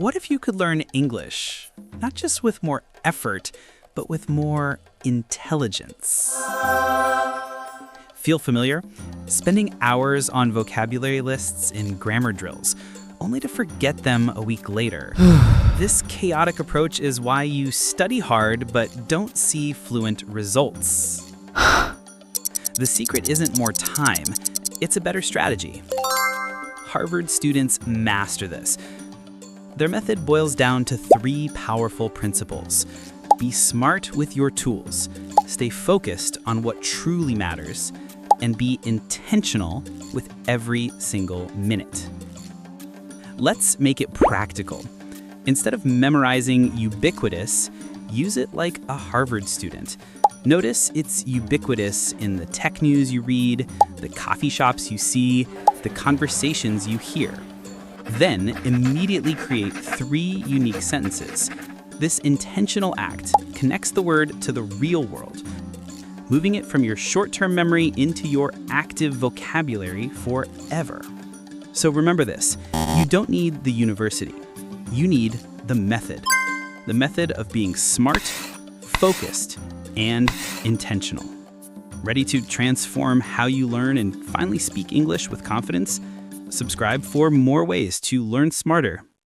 What if you could learn English, not just with more effort, but with more intelligence? Feel familiar? Spending hours on vocabulary lists and grammar drills, only to forget them a week later. This chaotic approach is why you study hard but don't see fluent results. The secret isn't more time, it's a better strategy. Harvard students master this. Their method boils down to 3 powerful principles. Be smart with your tools, stay focused on what truly matters, and be intentional with every single minute. Let's make it practical. Instead of memorizing ubiquitous, use it like a Harvard student. Notice it's ubiquitous in the tech news you read, the coffee shops you see, the conversations you hear. Then immediately create 3 unique sentences. This intentional act connects the word to the real world, moving it from your short-term memory into your active vocabulary forever. So remember this, you don't need the university. You need the method of being smart, focused, and intentional. Ready to transform how you learn and finally speak English with confidence? Subscribe for more ways to learn smarter